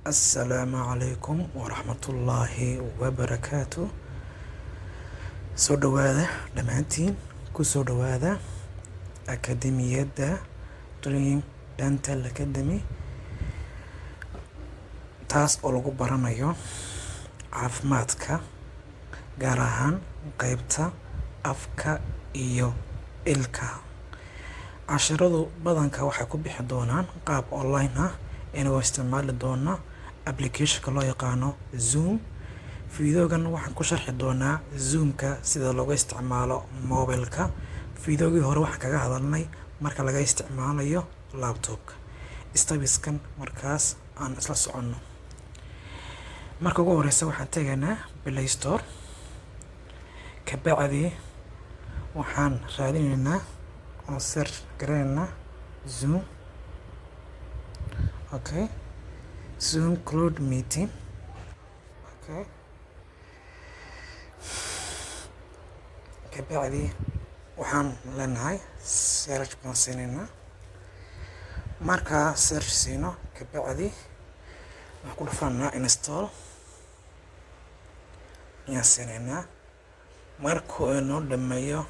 السلام عليكم ورحمة الله وبركاته. soo dhawaada dhammaantiin ku soo dhawaada akademiyadda Dream Dental Academy, taas oo lagu baranayo caafimaadka gaar ahaan qaybta afka iyo ilka. casharadu badanka waxay ku bixi doonaan qaab online ah inagoo isticmaali doona applicationka loo yaqaano Zoom. fiidiyogan waxaan ku sharxi doonaa Zoomka sida looga isticmaalo mobilka. fiidiyogii hore waxaan kaga hadalnay marka laga isticmaalayo laptopka. Stebiskan markaas aan isla soconno. marka ugu horeysa waxaan tegaynaa Play Store, kabacdi waxaan raadinaynaa oo search gareynaa Zoom. okay, Zoom Cloud Meeting. okay, kabacdi waxaan leenahay search baan siinaynaa. marka search siino kabacdi waxaan ku dhufanaa install ayaan siinaynaa. markuu inoo dhameeyo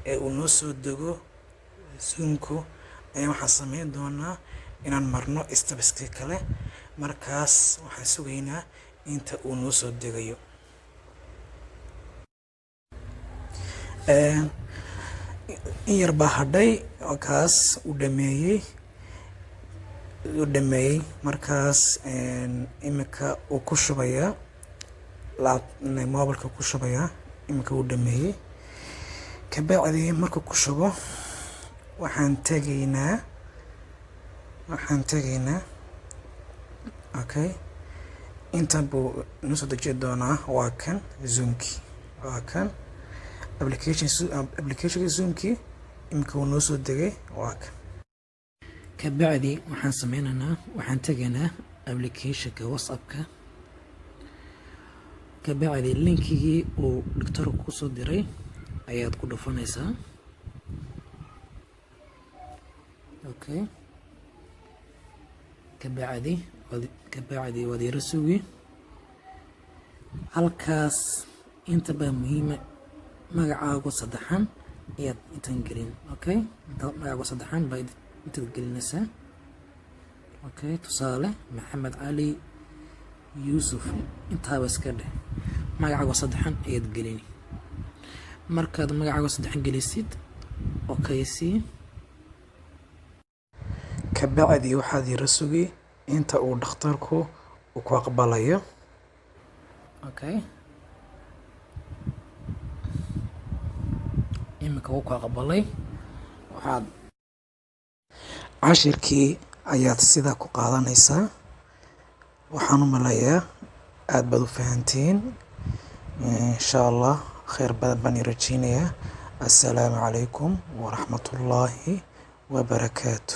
ee uu noo soo dego Zoomku ayaan waxaan sameyn doonaa inaan marno stebiskii kale. markaas waxaan sugaynaa inta uu noo soo degayo. in yar baa hadhay oo kaas uu dhameeyey. markaas imika uu ku shubayaa mobilka ku shubayaa. imika uu dhameeyey kabacdi markuu ku shubo waxaan tegaynaa okay, intan buu noo soo deji doonaa. waa kan Zoomki, waa kan applicationka Zoomki imika uu noo soo degay. waa kan kabacdi waxaan sameynaynaa waxaan tegaynaa applicationka WhatsAppka. kabacdi linkigii uu doctorku ku soo diray ayaad ku dhufanaysaa. okay, kabacdi waad yara sugi. halkaas inta baa muhiima magacaagu saddexan ayaad intan gelin. okay, magacaagu saddexan baa intaad gelinaysaa. okay, tusaale Maxamed Cali Yuusuf, intaaba iska dheh. magacaagu saddexan ayaad gelini. markaad magacaagu saddexan gelisid okay si kabacdi waxaad yara sugi inta uu dhakhtarku uu ku aqbalayo. okay, imika uu ku aqbalay. waxaad cashirkii ayaad sida ku qaadanaysaa. waxaan u maleeyaa aad baad u fahantiin. insha allah khayr badan baan rajeynayaa. assalaamu calaykum waraxmatullaahi wabarakaatu.